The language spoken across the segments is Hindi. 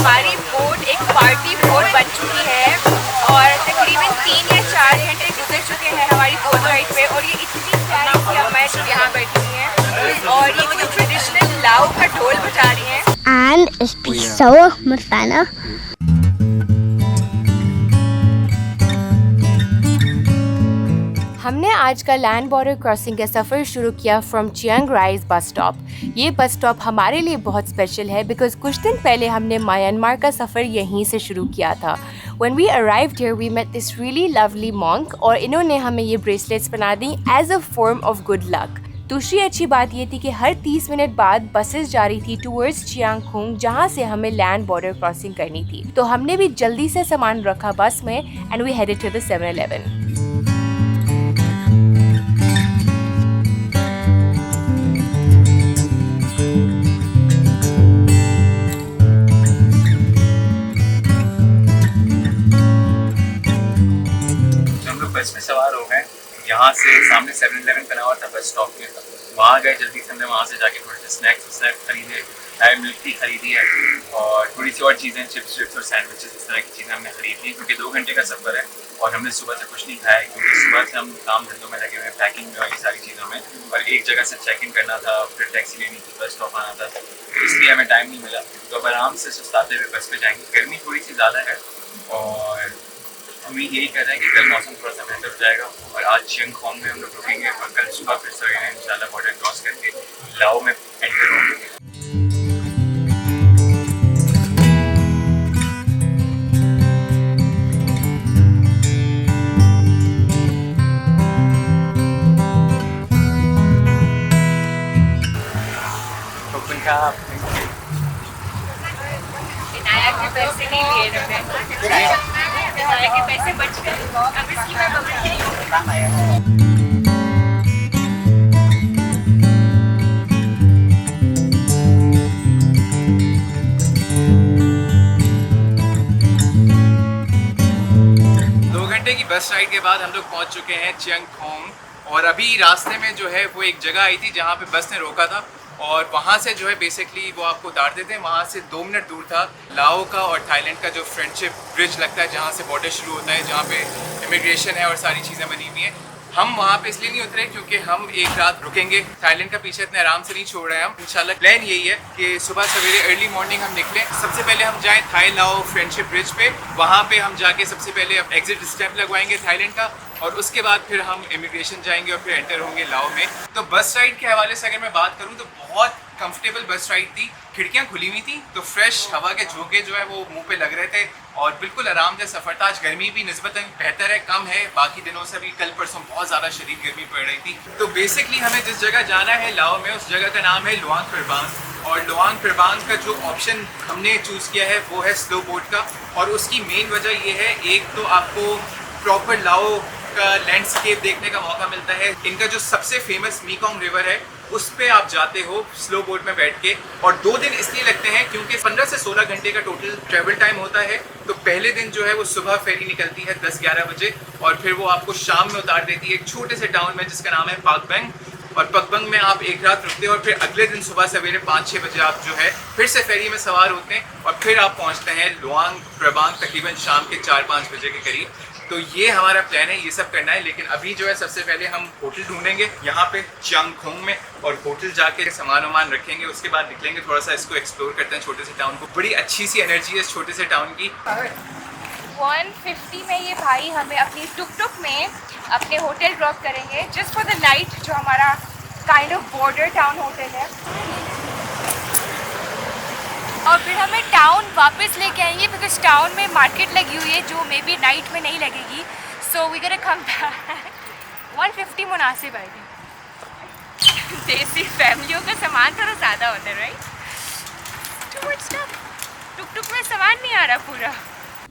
हमारी बोट एक पार्टी बोट बन चुकी है और तकरीबन 3 या 4 घंटे गुजर चुके हैं हमारी बोट राइड पे और ये इतनी प्यारी सी अम्मा यहाँ बैठी हुई हैं और ये कोई ट्रेडिशनल लाओ का ढोल बजा रही हैं। And ich bin so mit Fanny. हमने आज का लैंड बॉर्डर क्रॉसिंग का सफ़र शुरू किया from Chiang rise bus stop. ये बस स्टॉप हमारे लिए बहुत स्पेशल है बिकॉज कुछ दिन पहले हमने म्यांमार का सफ़र यहीं से शुरू किया था। When we arrived here, we met this really lovely monk और इन्होंने हमें ये ब्रेसलेट्स बना दी as a form of good luck. दूसरी अच्छी बात ये थी कि हर 30 मिनट बाद बसेस जा रही थी टूवर्ड्स चियांगखोंग जहाँ से हमें लैंड बॉर्डर क्रॉसिंग करनी थी। तो हमने भी जल्दी से सामान रखा बस में and we headed to the 7-Eleven। Bus में सवार हो गए। यहाँ से सामने 7-Eleven बना हुआ था बस स्टॉप के, वहाँ गए जल्दी से। हमने वहाँ से जाके थोड़े से स्नैक्स खरीदे, चाय मिल्क टी खरीदी है और थोड़ी सी और चीज़ें, चिप्स और सैंडविचेस, इस तरह की चीज़ें हमने खरीद ली क्योंकि 2 घंटे का सफ़र है और हमने सुबह से कुछ नहीं खाया क्योंकि सुबह से हम काम धंधों में लगे हुए हैं, पैकिंग में और ये सारी चीज़ों में, और एक जगह से चेक इन करना था, फिर टैक्सी लेनी थी, बस स्टॉप आना था, तो इसलिए हमें टाइम नहीं मिला। तो अब आराम से सुस्ताते हुए बस पे जाएंगे। गर्मी थोड़ी सी ज़्यादा है और उम्मीद यही कर रहे हैं कि कल मौसम थोड़ा सा बेहतर हो जाएगा और आज चियांगखोंग में हम लोग रुकेंगे और कल सुबह फिर सवेरे इंशाल्लाह बॉर्डर क्रॉस करके लाओ में एंटर होंगे। पैसे नहीं लिए के पैसे बच गए। अब इसकी मैं की बस राइड के बाद हम लोग पहुंच चुके हैं चियांगखोंग और अभी रास्ते में जो है वो एक जगह आई थी जहाँ पे बस ने रोका था और वहाँ से जो है बेसिकली वो आपको उतार देते हैं। वहाँ से 2 मिनट दूर था लाओ का और थाईलैंड का जो फ्रेंडशिप ब्रिज लगता है जहाँ से बॉर्डर शुरू होता है, जहाँ पे इमिग्रेशन है और सारी चीज़ें बनी हुई हैं। हम वहाँ पे इसलिए नहीं उतरे क्योंकि हम एक रात रुकेंगे। थाईलैंड का पीछे इतने आराम से नहीं छोड़ रहे हैं हम। इंशाल्लाह प्लान यही है कि सुबह सवेरे अर्ली मॉर्निंग हम निकलें। सबसे पहले हम जाएं थाई लाओ फ्रेंडशिप ब्रिज पे, वहाँ पे हम जाके सबसे पहले एग्जिट स्टैंप लगवाएंगे थाईलैंड का और उसके बाद फिर हम इमिग्रेशन जाएंगे और फिर एंटर होंगे लाओ में। तो बस राइड के हवाले से अगर मैं बात करूँ तो बहुत कंफर्टेबल बस राइड थी। खिड़कियाँ खुली हुई थी तो फ्रेश हवा के झोंके जो है वो मुंह पे लग रहे थे और बिल्कुल आरामदेह सफ़र था। आज गर्मी भी निस्बतन बेहतर है, कम है बाकी दिनों से भी। कल परसों बहुत ज़्यादा शदीद गर्मी पड़ रही थी। तो बेसिकली हमें जिस जगह जाना है लाओ में, उस जगह का नाम है लुआंग प्रबांग और लुआंग प्रबांग का जो ऑप्शन हमने चूज़ किया है वो है स्लो बोट का। और उसकी मेन वजह ये है, एक तो आपको प्रॉपर लाओ का लैंडस्केप देखने का मौका मिलता है। इनका जो सबसे फेमस मीकोंग रिवर है उस पे आप जाते हो स्लो बोट में बैठ के और 2 दिन इसलिए लगते हैं क्योंकि 15 से 16 घंटे का टोटल ट्रैवल टाइम होता है। तो पहले दिन जो है वो सुबह फेरी निकलती है 10-11 बजे और फिर वो आपको शाम में उतार देती है एक छोटे से टाउन में जिसका नाम है पाकबंग। और पकबंग में आप एक रात रुकते हो और फिर अगले दिन सुबह सवेरे 5-6 बजे आप जो है फिर से फेरी में सवार होते हैं और फिर आप पहुंचते हैं लुआंग प्रबांग तकरीबन शाम के 4-5 बजे के करीब। तो ये हमारा प्लान है, ये सब करना है। लेकिन अभी जो है सबसे पहले हम होटल ढूंढेंगे यहाँ पे चियांगखोंग में और होटल जाके सामान वामान रखेंगे। उसके बाद निकलेंगे, थोड़ा सा इसको एक्सप्लोर करते हैं छोटे से टाउन को। बड़ी अच्छी सी एनर्जी है इस छोटे से टाउन की। 150 में ये भाई हमें अपनी टुक में अपने होटल ड्रॉप करेंगे जस्ट फॉर द नाइट, जो हमारा kind of border town hotel है। और फिर हमें टाउन वापस लेके आएंगे बिकॉज टाउन में मार्केट लगी हुई है जो मे बी नाइट में नहीं लगेगी। So we gonna come back. 150 मुनासिब है। देसी फैमिलियों का सामान थोड़ा ज़्यादा होता है, right? Too much stuff. Tuk में सामान नहीं आ रहा पूरा।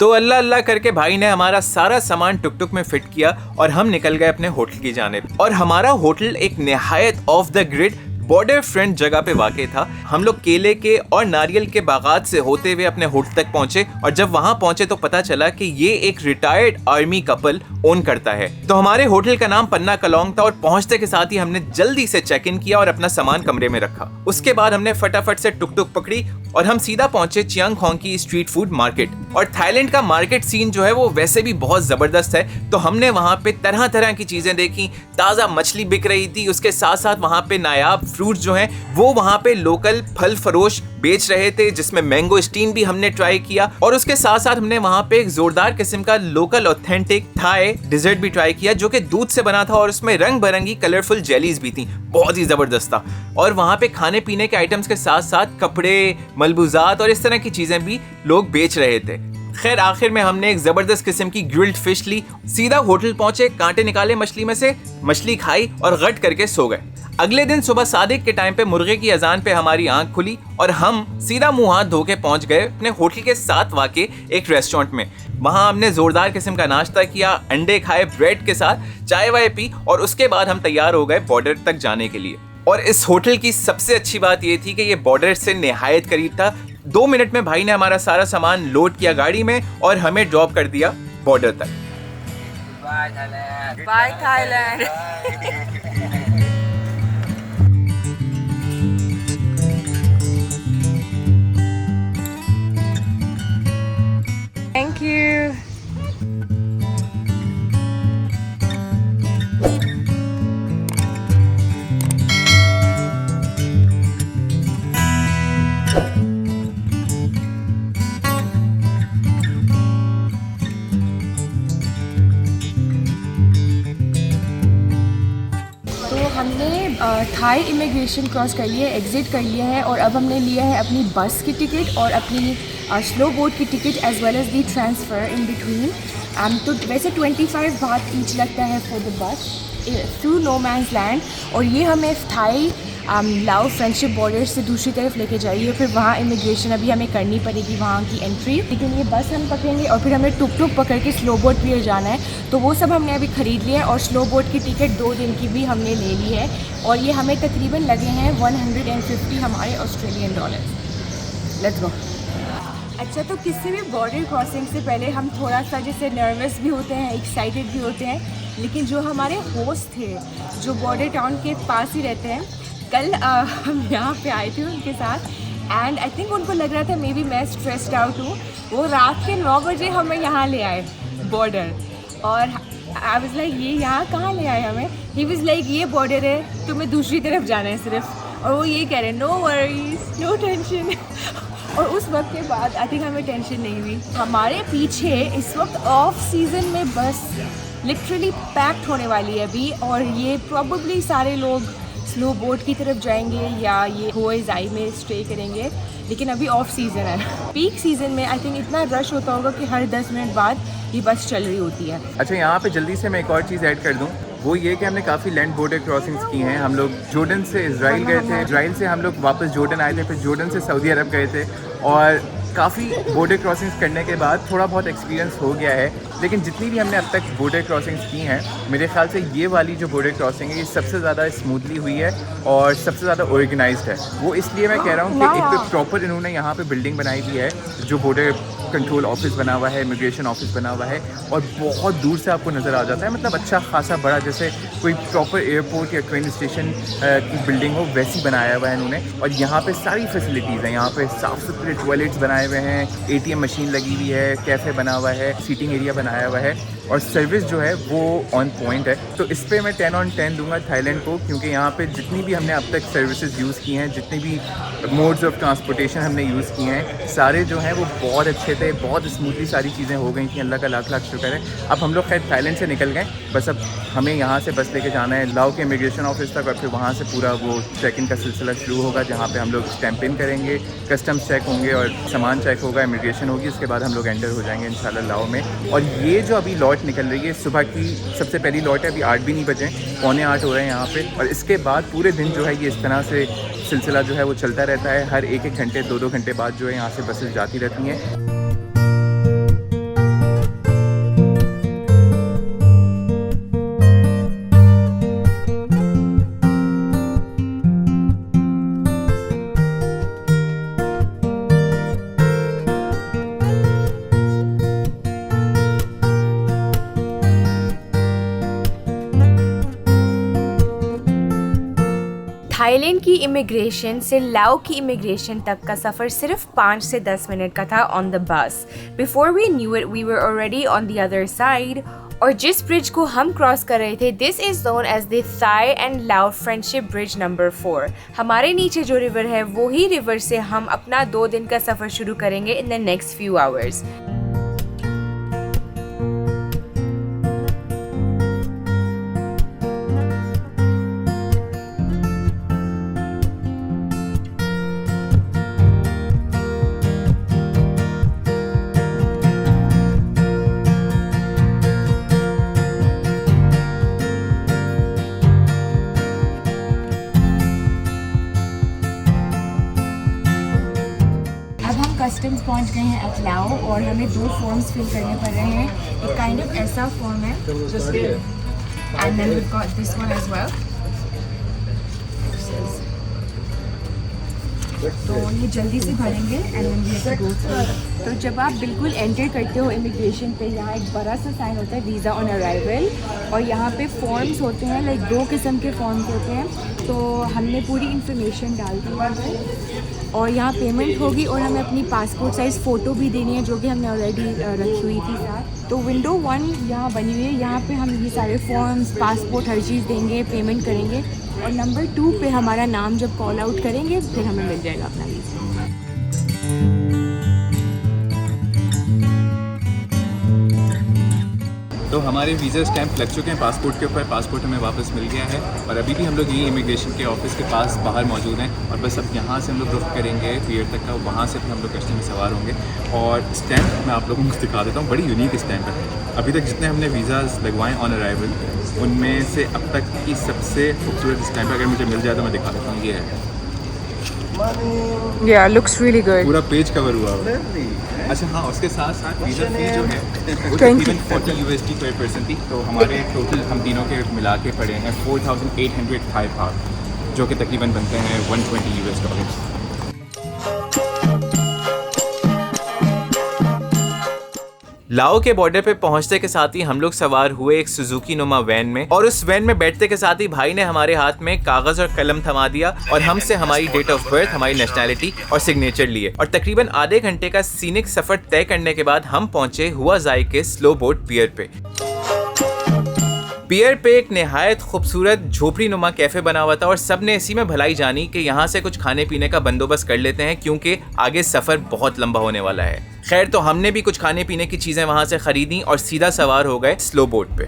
तो अल्लाह अल्लाह करके भाई ने हमारा सारा सामान टुक में फिट किया और हम निकल गए अपने होटल की जानिब। और हमारा होटल एक निहायत of the grid border front जगह पे वाक़ई था। हम लोग केले के और नारियल के बागात से होते हुए अपने होटल तक पहुंचे और जब वहां पहुंचे तो पता चला कि ये एक रिटायर्ड आर्मी कपल ओन करता है। तो हमारे होटल का नाम पन्ना कलोंग था और पहुंचते के साथ ही हमने जल्दी से चेक इन किया और अपना सामान कमरे में रखा। उसके बाद हमने फटाफट से टुक पकड़ी और हम सीधा पहुंचे चियांग खोंग की स्ट्रीट फूड मार्केट। और थाईलैंड का मार्केट सीन जो है वो वैसे भी बहुत जबरदस्त है, तो हमने वहाँ पे तरह तरह की चीजें देखी। ताज़ा मछली बिक रही थी, उसके साथ साथ वहाँ पे नायाब फ्रूट जो हैं वो वहाँ पे लोकल फल फरोश बेच रहे थे, जिसमें मैंगो स्टीन भी हमने ट्राई किया। और उसके साथ साथ हमने वहाँ पे एक जोरदार किस्म का लोकल ऑथेंटिक थाई डिजर्ट भी ट्राई किया, जो कि दूध से बना था और उसमें रंग बिरंगी कलरफुल जेलीज भी थी, बहुत ही जबरदस्त था। और वहाँ पे खाने पीने के आइटम्स के साथ साथ कपड़े, मलबूजात और इस तरह की चीजें भी लोग बेच रहे थे। खैर आखिर में हमने एक जबरदस्त किस्म की ग्रिल्ड फिश ली, सीधा होटल पहुंचे, कांटे निकाले मछली में से, मछली खाई और गट करके सो गए। अगले दिन सुबह सादिक के टाइम पे मुर्गे की अजान पे हमारी आंख खुली और हम सीधा मुंह हाथ धो के पहुंच गए अपने होटल के साथ वाक़े एक रेस्टोरेंट में। वहां हमने जोरदार किस्म का नाश्ता किया, अंडे खाए ब्रेड के साथ, चाय वाय पी और उसके बाद हम तैयार हो गए बॉर्डर तक जाने के लिए। और इस होटल की सबसे अच्छी बात ये थी कि ये बॉर्डर से निहायत करीब था। 2 मिनट में भाई ने हमारा सारा सामान लोड किया गाड़ी में और हमें ड्रॉप कर दिया बॉर्डर तक। Bye Thailand. Thank you. तो हमने थाई इमिग्रेशन क्रॉस कर लिया है, एग्ज़िट कर लिया है और अब हमने लिया है अपनी बस की टिकट और अपनी स्लो बोट की ticket as well as the transfer in between. तो वैसे 25 बात ईच लगता है for the bus through no man's land, और ये हमें थाई लाओ फ्रेंडशिप बॉर्डर से दूसरी तरफ लेके जाइए। फिर वहाँ इमिग्रेशन अभी हमें करनी पड़ेगी वहाँ की एंट्री, लेकिन ये बस हम पकड़ेंगे और फिर हमें टुक टुक पकड़ के स्लो बोट पियर जाना है। तो वो सब हमने अभी ख़रीद लिया है और स्लो बोट की टिकट 2 दिन की भी हमने ले ली है और ये हमें तकरीबन लगे हैं 150 हमारे ऑस्ट्रेलियन डॉलर। Let's go. अच्छा, तो किसी भी बॉर्डर क्रॉसिंग से पहले हम थोड़ा सा जैसे नर्वस भी होते हैं, एक्साइटेड भी होते हैं, लेकिन जो हमारे होस्ट थे जो बॉर्डर टाउन के पास ही रहते हैं, कल हम यहाँ पे आए थे उनके साथ एंड आई थिंक उनको लग रहा था मे बी मैं स्ट्रेस्ड आउट हूँ। वो रात के 9 बजे हमें यहाँ ले आए बॉर्डर और आई वाज लाइक ये यहाँ कहाँ ले आए हमें। ही वाज लाइक ये बॉर्डर है, तुम्हें दूसरी तरफ जाना है सिर्फ, और वो ये कह रहे हैं नो वरीज नो टेंशन। और उस वक्त के बाद आई थिंक हमें टेंशन नहीं हुई। हमारे पीछे इस वक्त ऑफ सीज़न में बस लिटरली पैक्ड होने वाली है अभी, और ये प्रॉबली सारे लोग स्लो बोट की तरफ जाएंगे या ये होए जाई में स्टे करेंगे, लेकिन अभी ऑफ सीज़न है। पीक सीज़न में आई थिंक इतना रश होता होगा कि हर 10 मिनट बाद ये बस चल रही होती है। अच्छा, यहाँ पे जल्दी से मैं एक और चीज़ ऐड कर दूँ, वो ये कि हमने काफ़ी लैंड बॉर्डर क्रॉसिंग्स की हैं। हम लोग जॉर्डन से इजराइल गए थे, इजराइल से हम लोग वापस जॉर्डन आए थे, फिर जॉर्डन से सऊदी अरब गए थे और काफ़ी बॉर्डर क्रॉसिंग्स करने के बाद थोड़ा बहुत एक्सपीरियंस हो गया है। लेकिन जितनी भी हमने अब तक बॉर्डर क्रॉसिंग्स की हैं, मेरे ख्याल से ये वाली जो बॉर्डर क्रॉसिंग है ये सबसे ज़्यादा स्मूथली हुई है और सबसे ज़्यादा ऑर्गेनाइज्ड है। वो इसलिए मैं कह रहा हूँ कि एक तो प्रॉपर इन्होंने यहाँ पे बिल्डिंग बनाई हुई है, जो बॉर्डर कंट्रोल ऑफिस बना हुआ है, इमिग्रेशन ऑफिस बना हुआ है और बहुत दूर से आपको नज़र आ जाता है, मतलब अच्छा खासा बड़ा, जैसे कोई प्रॉपर एयरपोर्ट या ट्रेन स्टेशन की बिल्डिंग हो वैसी बनाया हुआ है इन्होंने। और यहाँ पे सारी फैसिलिटीज़ हैं, यहाँ पे साफ़ सुथरे टॉयलेट्स बनाए हुए हैं, ATM मशीन लगी हुई है, कैफ़े बना हुआ है, सीटिंग एरिया बनाया हुआ है और सर्विस जो है वो ऑन पॉइंट है। तो इस पर मैं 10 on 10 दूंगा थाईलैंड को, क्योंकि यहाँ पे जितनी भी हमने अब तक सर्विसेज यूज़ की हैं, जितनी भी मोड्स ऑफ ट्रांसपोर्टेशन हमने यूज़ किए हैं, सारे जो हैं वो बहुत अच्छे थे, बहुत स्मूथली सारी चीज़ें हो गई थी। अल्लाह का लाख लाख शुक्र है। अब हम लोग खैर थाईलैंड से निकल गए, बस अब हमें यहाँ से बस लेके जाना है लाओ के इमिग्रेशन ऑफिस तक और फिर वहाँ से पूरा वो चेक इन का सिलसिला शुरू होगा, जहाँ पे हम लोग स्टैंप इन करेंगे, कस्टम्स चेक होंगे और सामान चेक होगा, इमिग्रेशन होगी, उसके बाद हम लोग एंटर हो जाएंगे इंशाल्लाह लाओ में। और ये जो अभी लॉट निकल रही है, सुबह की सबसे पहली लॉट है, अभी 8 भी नहीं बजे, 7:45 हो रहे हैं यहाँ पे, और इसके बाद पूरे दिन जो है ये इस तरह से सिलसिला जो है वो चलता रहता है। हर 1-1 घंटे 2-2 घंटे बाद जो है यहाँ से बसेस जाती रहती हैं। थाईलैंड की इमिग्रेशन से लाओ की इमिग्रेशन तक का सफ़र सिर्फ 5 से 10 मिनट का था on the bus. Before we knew it we were already on the other side. और जिस ब्रिज को हम क्रॉस कर रहे थे this is known as the Thai and Lao friendship bridge number 4। हमारे नीचे जो रिवर है वही रिवर से हम अपना 2 दिन का सफ़र शुरू करेंगे in the next few hours. Customs पहुंच गए हैं एट लाओ और हमें 2 फॉर्म्स फिल करने पड़ रहे हैं। एक काइंड ऑफ ऐसा फॉर्म है and then we got this one as well. तो ये जल्दी से भरेंगे and then we have to go through. तो जब आप बिल्कुल एंटर करते हो इमिग्रेशन पे यहाँ एक बड़ा सा साइन होता है वीज़ा ऑन अराइवल और यहाँ पे फॉर्म्स होते हैं लाइक 2 किस्म के फॉर्म्स होते हैं। तो हमने पूरी इन्फॉर्मेशन डाल दी है और यहाँ पेमेंट होगी और हमें अपनी पासपोर्ट साइज़ फ़ोटो भी देनी है जो कि हमने ऑलरेडी रखी हुई थी साथ। तो विंडो 1 यहाँ बनी हुई है, यहाँ पे हम ये सारे फॉर्म्स पासपोर्ट हर चीज़ देंगे, पेमेंट करेंगे और नंबर 2 पे हमारा नाम जब कॉल आउट करेंगे फिर हमें मिल जाएगा अपना वीज़ा। तो हमारे वीज़ा स्टैंप लग चुके हैं पासपोर्ट के ऊपर, पासपोर्ट हमें वापस मिल गया है और अभी भी हम लोग यही इमिग्रेशन के ऑफिस के पास बाहर मौजूद हैं और बस अब यहाँ से हम लोग रुख करेंगे पियर तक का, वहाँ से फिर हम लोग कश्ती में सवार होंगे। और स्टैंप मैं आप लोगों को दिखा देता हूँ, बड़ी यूनिक स्टैंप है। अभी तक जितने हमने वीज़ाज़ लगवाएँ ऑन अराइवल उनमें से अब तक की सबसे खूबसूरत स्टैंप अगर मुझे मिल जाए तो मैं दिखा देता हूँ। ये है, Yeah, looks really good. पूरा पेज कवर हुआ है। अच्छा हाँ, उसके साथ साथ वीज़ा फी जो है वो तकरीबन 40 USD पर पर्सन थी। तो हमारे टोटल हम तीनों के मिला के पड़े हैं 4800 थाई बात, जो कि तकरीबन बनते हैं $120। लाओ के बॉर्डर पे पहुंचते के साथ ही हम लोग सवार हुए एक सुजुकी नुमा वैन में और उस वैन में बैठते के साथ ही भाई ने हमारे हाथ में कागज और कलम थमा दिया और हमसे हमारी डेट ऑफ बर्थ, हमारी नेशनैलिटी और सिग्नेचर लिए और तकरीबन आधे घंटे का सीनिक सफर तय करने के बाद हम पहुंचे हुआ जाई के स्लो बोट पियर पे। पियर पे एक निहायत खूबसूरत झोपड़ी नुमा कैफे बना हुआ था और सब ने इसी में भलाई जानी कि यहाँ से कुछ खाने पीने का बंदोबस्त कर लेते हैं क्योंकि आगे सफर बहुत लंबा होने वाला है। खैर, तो हमने भी कुछ खाने पीने की चीजें वहां से खरीदी और सीधा सवार हो गए स्लो बोट पे।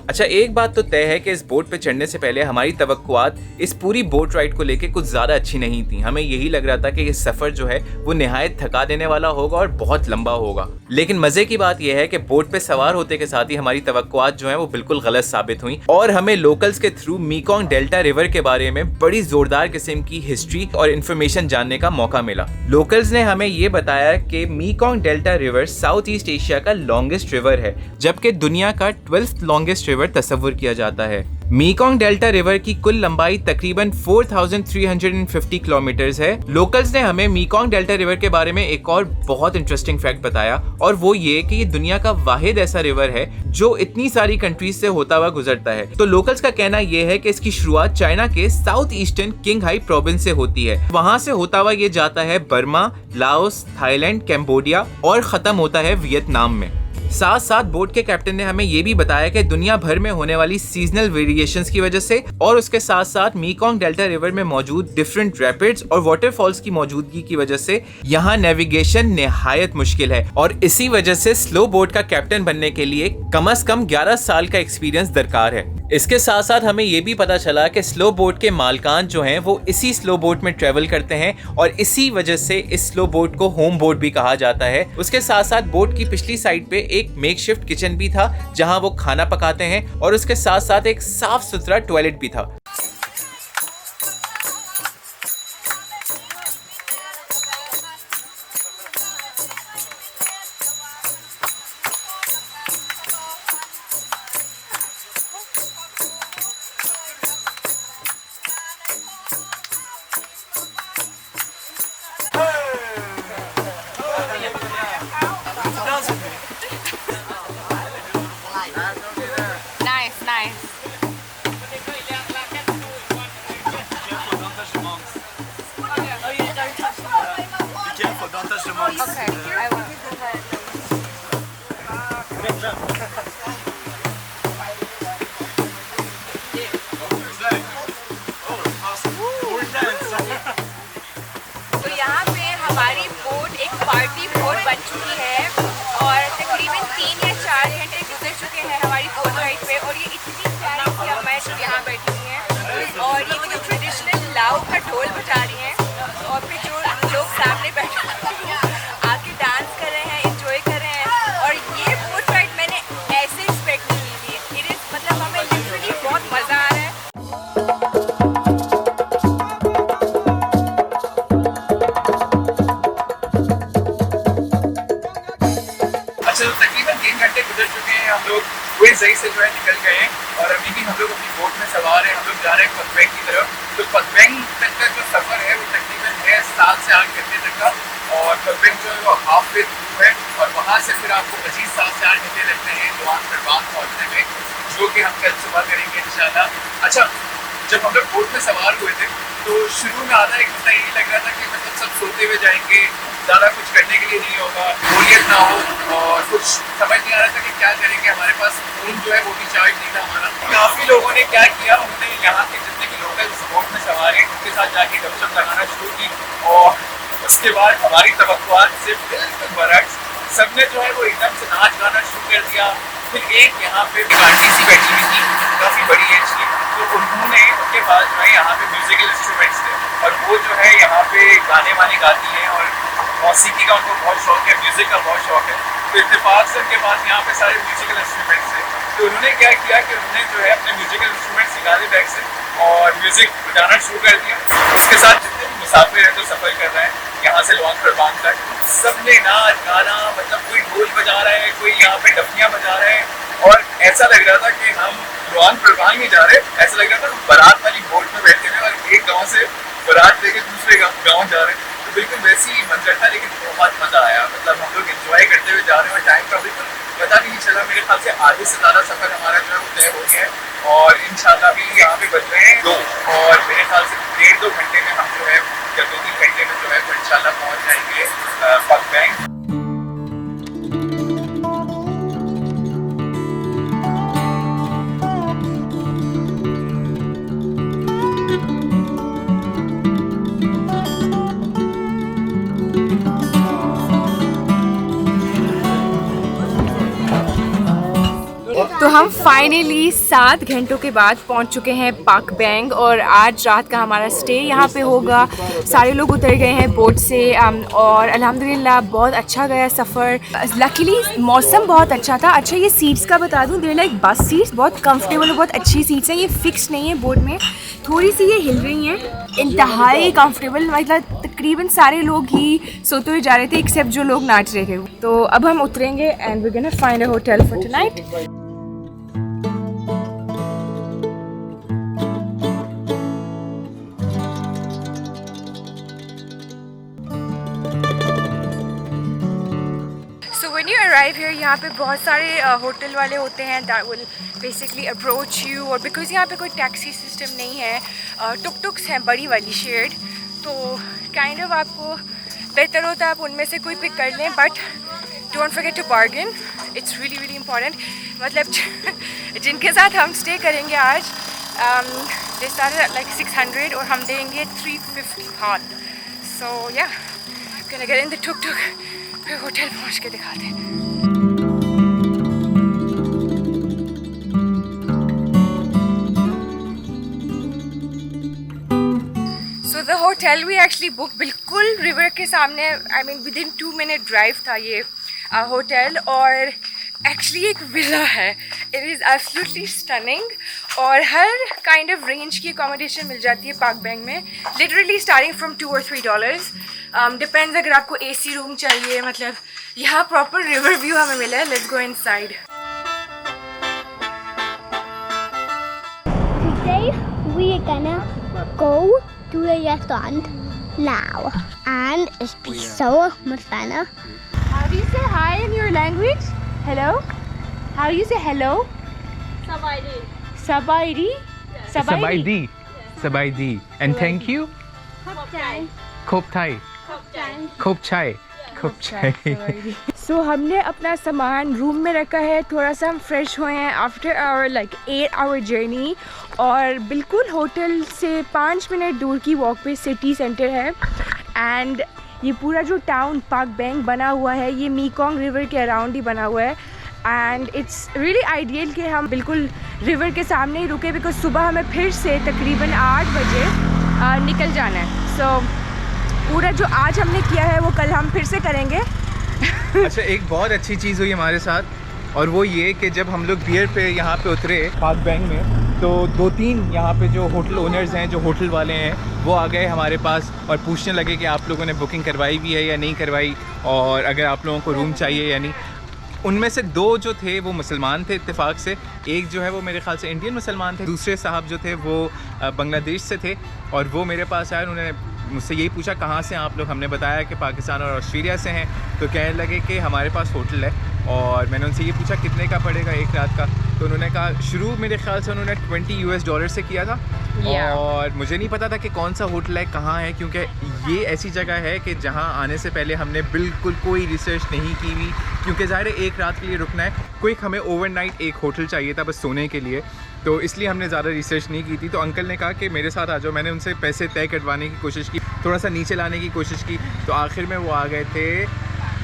अच्छा, एक बात तो तय है कि इस बोट पे चढ़ने से पहले हमारी तवक्कुआत इस पूरी बोट राइड को लेके कुछ ज्यादा अच्छी नहीं थी। हमें यही लग रहा था कि ये सफर जो है वो निहायत थका देने वाला होगा और बहुत लंबा होगा। लेकिन मजे की बात यह है कि बोट पे सवार होते के साथ ही हमारी तवक्कुआत जो है वो बिल्कुल गलत साबित हुई और हमें लोकल्स के थ्रू मीकोंग डेल्टा रिवर के बारे में बड़ी जोरदार किस्म की हिस्ट्री और इन्फॉर्मेशन जानने का मौका मिला। लोकल्स ने हमें ये बताया कि मीकोंग delta river south east Asia का लॉन्गेस्ट रिवर है, जबकि दुनिया का 12th लॉन्गेस्ट रिवर तस्वुर किया जाता है। मीकोंग डेल्टा रिवर की कुल लंबाई तकरीबन 4350 किलोमीटर्स है। लोकल्स ने हमें मीकोंग डेल्टा रिवर के बारे में एक और बहुत इंटरेस्टिंग फैक्ट बताया और वो ये कि ये दुनिया का वाहिद ऐसा रिवर है जो इतनी सारी कंट्रीज से होता हुआ गुजरता है। तो लोकल्स का कहना ये है कि इसकी शुरुआत चाइना के साउथ ईस्टर्न किंगहाई प्रोविंस से होती है, वहां से होता हुआ ये जाता है बर्मा, लाओस, थाईलैंड, कैम्बोडिया और खत्म होता है वियतनाम में। साथ साथ बोट के कैप्टन ने हमें ये भी बताया कि दुनिया भर में होने वाली सीजनल वेरिएशंस की वजह से और उसके साथ साथ मीकोंग डेल्टा रिवर में मौजूद डिफरेंट रैपिड्स और वाटरफॉल्स की मौजूदगी की वजह से यहाँ नेविगेशन निहायत मुश्किल है और इसी वजह से स्लो बोट का कैप्टन बनने के लिए कम से कम 11 साल का एक्सपीरियंस दरकार है। इसके साथ साथ हमें ये भी पता चला कि स्लो बोट के मालकान जो हैं वो इसी स्लो बोट में ट्रेवल करते हैं और इसी वजह से इस स्लो बोट को होम बोट भी कहा जाता है। उसके साथ साथ बोट की पिछली साइड पे एक मेकशिफ्ट किचन भी था जहां वो खाना पकाते हैं और उसके साथ साथ एक साफ सुथरा टॉयलेट भी था। चुकी है और तकरीबन 3 या 4 घंटे गुजर चुके हैं हमारी बोट राइड पे और ये इतनी प्यारी सी अम्मा जो यहाँ बैठी हुई हैं और ये जो ट्रेडिशनल लाओ का ढोल बजा रही हैं और फिर जो लोग सामने बैठे आके डांस कर रहे हैं, एंजॉय कर रहे हैं और ये बोट राइड मैंने ऐसे एक्सपेक्ट नहीं की थी। इट इज़ मतलब हमें लिटरली बहुत मज़ा आ रहा है। अच्छा, तो तकरीबन 3 घंटे गुजर चुके हैं, हम लोग पूरे सही से जो है निकल गए हैं और अभी भी हम लोग अपनी बोट में सवार हैं। हम लोग जा रहे हैं पकबैंग की तरफ। तो पकबैंग तक का जो सफ़र है वो तकरीबन है 7 से 8 घंटे तक का और पकबैंग जो है वो हाफ वे थ्रू है और वहाँ से फिर आपको मज़ीद 7 से 8 घंटे लगते हैं लुआन प्रवान पहुँचने में, जो कि हम कल सुबह करेंगे इंशाल्लाह। अच्छा, जब हम लोग बोट में सवार हुए थे तो शुरू में आधा 1 घंटा यही लग रहा था कि मतलब सब सोते हुए जाएंगे, ज़्यादा कुछ करने के लिए नहीं होगा, बोरियत ना हो और कुछ समझ नहीं आ रहा था कि क्या करेंगे। हमारे पास फ़ोन जो है वो भी चार्ज नहीं था हमारा। काफ़ी लोगों ने क्या किया, उन्होंने यहाँ के जितने भी लोकल बोट में सवार हैं उनके साथ जाके गपशप लगाना शुरू की और उसके बाद हमारी तवक्कुआत से बिल्कुल बरक्स सबने जो है वो एकदम से नाच गाना शुरू कर दिया। फिर एक यहाँ पे आंटी सी बैठी हुई थी, काफ़ी बड़ी एज की, तो उन्होंने उनके पास जो है यहाँ पे म्यूज़िकल इंस्ट्रूमेंट्स थे और वो जो है यहाँ पे गाने वाने गाती हैं और मौसीकी का उनको बहुत शौक है, म्यूज़िक का बहुत शौक है। तो इत्तेफाक से उनके पास यहाँ पे सारे म्यूज़िकल इंस्ट्रूमेंट्स थे। तो उन्होंने क्या किया कि उन्होंने जो है अपने म्यूज़िकल इंस्ट्रूमेंट्स निकाले बैग से और म्यूज़िक बजाना शुरू कर दिया। उसके साथ जितने भी मुसाफिर हैं जो सफ़र कर रहे हैं यहाँ से लुआन प्रवान तक, सब ने नाच गाना, मतलब कोई ढोल बजा रहा है, कोई यहाँ पे डफियाँ बजा रहे हैं और ऐसा लग रहा था कि हम लुआन प्रवान में जा रहे हैं। ऐसा लग रहा था हम बारात वाली बोट में बैठे हुए और एक गाँव से बारात लेके दूसरे गाँव जा रहे हैं। तो बिल्कुल वैसी ही मंजर था, लेकिन बहुत मज़ा आया। मतलब हम लोग एंजॉय करते हुए जा रहे हैं और टाइम का बिल्कुल पता भी नहीं चला। मेरे ख्याल से आधे से ज़्यादा सफ़र हमारा जो है वो तय हो गया है और इंशाल्लाह भी यहाँ पे बज रहे हैं 2 और मेरे ख्याल से 1.5-2 घंटे में हम जो है या 2-3 घंटे में जो है वो इंशाल्लाह पहुँच जाएंगे पकबैंग। तो हम फाइनली 7 घंटों के बाद पहुंच चुके हैं पकबैंग और आज रात का हमारा स्टे यहाँ पे होगा। सारे लोग उतर गए हैं बोट से और अल्हम्दुलिल्लाह बहुत अच्छा गया सफ़र। लकीली मौसम बहुत अच्छा था। अच्छा, ये सीट्स का बता दूँ, देर लाइक बस सीट्स, बहुत कंफर्टेबल और बहुत अच्छी सीट्स हैं। ये फिक्स नहीं है बोट में, थोड़ी सी ये हिल रही हैं। इंतहाई कंफर्टेबल, मतलब तकरीबन सारे लोग ही सोते हुए जा रहे थे एक्सेप्ट जो लोग नाच रहे थे। तो अब हम उतरेंगे and we gonna find a hotel for tonight. Arrive here, यहाँ पे बहुत सारे होटल वाले होते हैं that will basically approach you और बिकॉज यहाँ पे कोई टैक्सी सिस्टम नहीं है, टुक टुक्स हैं बड़ी वाली शेयर्ड, तो काइंड ऑफ आपको बेहतर होता है आप उनमें से कोई पिक कर लें। But don't forget to bargain, it's really really important. मतलब जिनके साथ हम स्टे करेंगे आज दे स्टार्टेड लाइक 600 और हम देंगे 350 हाथ। So ya can get in the tuk tuk, फिर होटल पहुँच के दिखाते हैं। So the hotel we actually booked बिल्कुल रिवर के सामने, I mean within 2 minute drive था ये होटल और एक्चुअली एक विला है। इट इज़ एब्सोल्युटली स्टनिंग और हर काइंड ऑफ रेंज की अकोमोडेशन मिल जाती है पकबैंग में, literally starting from $2 or $3 depends. अगर आपको AC रूम चाहिए, मतलब यहाँ प्रॉपर रिवर व्यू हमें मिला है। Let's go inside. Today we are gonna go to a restaurant now, and it's been so much fun. How do you say hi in your language? Hello? How do you say hello? Sabaidi. Sabaidi? Sabaidi. Sabaidi. And thank you? Khop chai. Khop Thai. Khop chai. Khop chai. Khop chai. So हमने अपना सामान रूम में रखा है, थोड़ा सा हम फ्रेश हुए हैं after our like 8-hour journey और बिल्कुल होटल से 5 मिनट दूर की वॉक पे सिटी सेंटर है। एंड ये पूरा जो टाउन पाक बैंक बना हुआ है ये मीकोंग रिवर के अराउंड ही बना हुआ है एंड इट्स रियली आइडियल कि हम बिल्कुल रिवर के सामने ही रुके बिकॉज सुबह हमें फिर से तकरीबन 8 बजे निकल जाना है। सो पूरा जो आज हमने किया है वो कल हम फिर से करेंगे। अच्छा, एक बहुत अच्छी चीज़ हुई हमारे साथ और वो ये कि जब हम लोग पियर पे यहाँ पे उतरे पाक बैंक में तो 2-3 यहाँ पे जो होटल ओनर्स हैं, जो होटल वाले हैं, वो आ गए हमारे पास और पूछने लगे कि आप लोगों ने बुकिंग करवाई भी है या नहीं करवाई और अगर आप लोगों को रूम चाहिए या नहीं। उनमें से 2 जो थे वो मुसलमान थे इत्तेफाक से, एक जो है वो मेरे ख्याल से इंडियन मुसलमान थे, दूसरे साहब जो थे वो बांग्लादेश से थे और वो मेरे पास आए। उन्होंने मुझसे यही पूछा कहाँ से आप लोग, हमने बताया कि पाकिस्तान और ऑस्ट्रेलिया से हैं। तो कहने लगे कि हमारे पास होटल है और मैंने उनसे ये पूछा कितने का पड़ेगा एक रात का, तो उन्होंने कहा शुरू मेरे ख्याल से उन्होंने $20 से किया था। और मुझे नहीं पता था कि कौन सा होटल है, कहाँ है, क्योंकि ये ऐसी जगह है कि जहाँ आने से पहले हमने बिल्कुल कोई रिसर्च नहीं की हुई, क्योंकि ज़ाहिर है एक रात के लिए रुकना है। क्विक हमें ओवरनाइट एक होटल चाहिए था बस सोने के लिए, तो इसलिए हमने ज़्यादा रिसर्च नहीं की थी। तो अंकल ने कहा कि मेरे साथ आ जाओ। मैंने उनसे पैसे तय कटवाने की कोशिश की, थोड़ा सा नीचे लाने की कोशिश की, तो आखिर में वो आ गए थे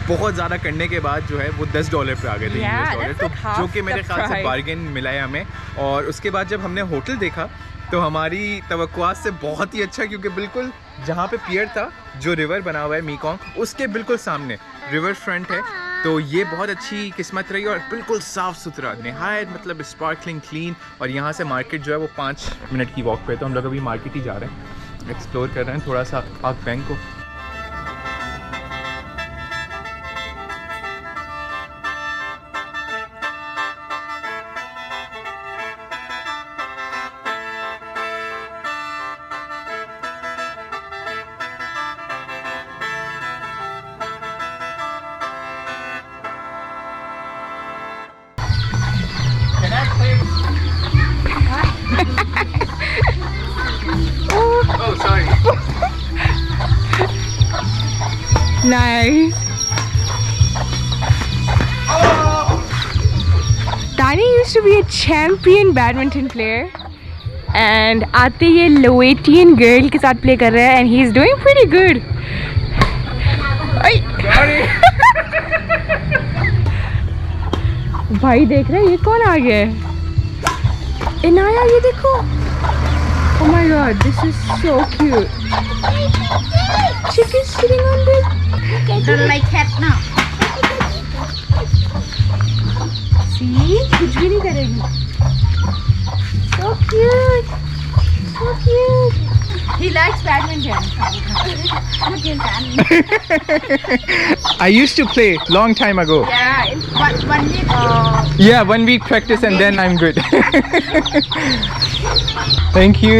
बहुत ज़्यादा करने के बाद जो है वो $10 पे आ गए थे $US, तो जो कि मेरे ख्याल से बार्गेन मिला है हमें। और उसके बाद जब हमने होटल देखा तो हमारी तवक्कुआत से बहुत ही अच्छा, क्योंकि बिल्कुल जहाँ पे पियर था जो रिवर बना हुआ है मीकोंग उसके बिल्कुल सामने रिवर फ्रंट है। तो ये बहुत अच्छी किस्मत रही और बिल्कुल साफ़ सुथरा नहायत, मतलब स्पार्कलिंग क्लीन। और यहाँ से मार्केट जो है वो 5 मिनट की वॉक पे, तो हम लोग अभी मार्केट ही जा रहे हैं, एक्सप्लोर कर रहे हैं थोड़ा सा पाक बैंक को। Oh, sorry. Nice. Tani used to be a champion badminton player and आते ये Laotian girl के साथ play कर रहा है and he is doing pretty good. Sorry. भाई देख रहे हैं ये कौन आ गया है? इनाया ये देखो। Oh my god, this is so cute. Chicken sitting on this. Don't like cat now. See, कुछ भी नहीं करेगी. So cute. So cute. He likes badminton. I used to play long time ago. Yeah, in one week. Yeah, 1 week practice and then I'm good. Thank you.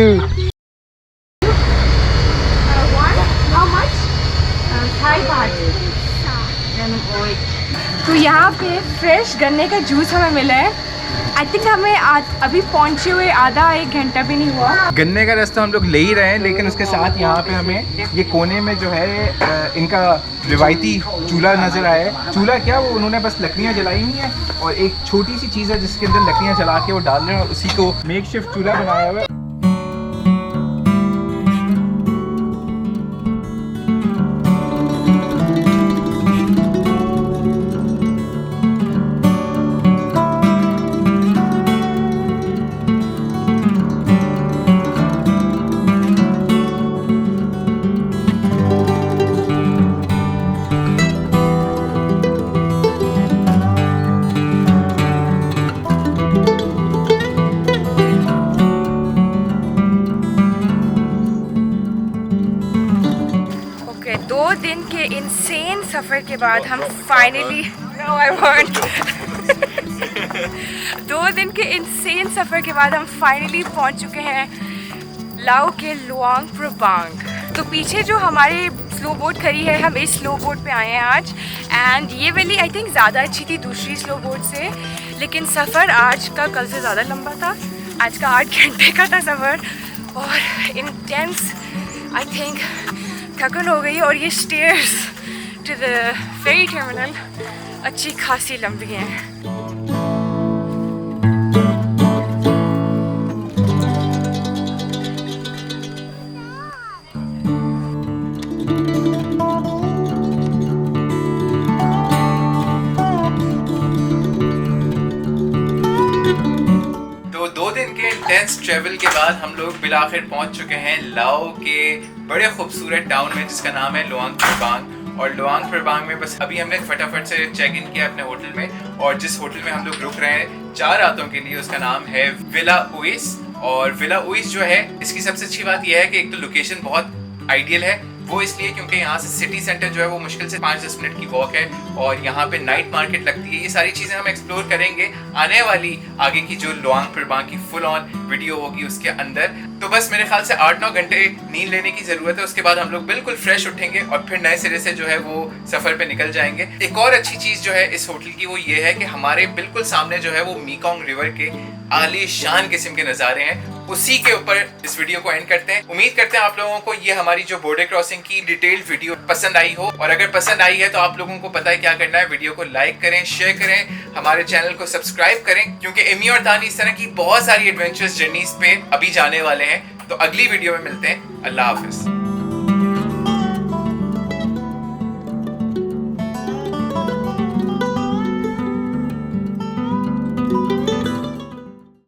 How much? 5 baht. तो यहाँ पे फ्रेश गन्ने का जूस हमें मिला है। आई थिंक हमें अभी पहुँचे हुए आधा 1 घंटा भी नहीं हुआ। गन्ने का रास्ता हम लोग ले ही रहे हैं, लेकिन उसके साथ यहाँ पे हमें ये कोने में जो है इनका रिवायती चूल्हा नज़र आया है। चूल्हा क्या, वो उन्होंने बस लकड़ियाँ जलाई हुई हैं और एक छोटी सी चीज़ है जिसके अंदर लकड़ियाँ जला के वो डाल रहे हैं और उसी को मेकशिफ्ट चूल्हा बनाया हुआ है। ओके, 2 दिन के इंसेन सफ़र के बाद हम फाइनली 2 दिन के इंसेन सफ़र के बाद हम फाइनली पहुंच चुके हैं लाओ के लुआंग प्रबांग। तो पीछे जो हमारे स्लो बोट खड़ी है, हम इस स्लो बोट पे आए हैं आज एंड ये वाली आई थिंक ज़्यादा अच्छी थी दूसरी स्लो बोट से, लेकिन सफ़र आज का कल से ज़्यादा लंबा था। आज का 8 घंटे का था सफ़र और इंटेंस, आई थिंक थकन हो गई। और ये stairs to the ferry terminal अच्छी खासी लंबी हैं। इंटेंस ट्रेवल के बाद हम लोग बिलाखिर पहुंच चुके हैं लाओ के बड़े खूबसूरत टाउन में जिसका नाम है लुआंग प्रबांग। और लुआंग प्रबांग में बस अभी हमने फटाफट से चेक इन किया अपने होटल में, और जिस होटल में हम लोग रुक रहे हैं 4 रातों के लिए उसका नाम है विला उइस। और विला उइस जो है इसकी सबसे अच्छी बात यह है कि एक तो लोकेशन बहुत आइडियल है, वो इसलिए क्योंकि यहाँ से सिटी सेंटर जो है वो मुश्किल से 5-10 मिनट की वॉक है, और यहाँ पे नाइट मार्केट लगती है। ये सारी चीज़ें हम एक्सप्लोर करेंगे आने वाली आगे की जो लुआंग प्रबांग की फुल ऑन वीडियो होगी उसके अंदर। तो बस मेरे ख्याल से 8-9 घंटे नींद लेने की ज़रूरत है, उसके बाद हम लोग बिल्कुल फ्रेश उठेंगे और फिर नए सिरे से जो है वो सफ़र पे निकल जाएंगे। एक और अच्छी चीज़ जो है इस होटल की वो ये है कि हमारे बिल्कुल सामने जो है वो मीकोंग रिवर के आलीशान किस्म के नज़ारे हैं। उसी के ऊपर इस वीडियो को एंड करते हैं। उम्मीद करते हैं आप लोगों को ये हमारी जो बॉर्डर क्रॉसिंग की डिटेल्ड वीडियो पसंद आई हो, और अगर पसंद आई है तो आप लोगों को पता है क्या करना है, वीडियो को लाइक करें, शेयर करें, हमारे चैनल को सब्सक्राइब करें, क्योंकि एमी और दानी इस तरह की बहुत सारी एडवेंचरस जर्नीज पे अभी जाने वाले हैं। तो अगली वीडियो में मिलते हैं। अल्लाह हाफिज।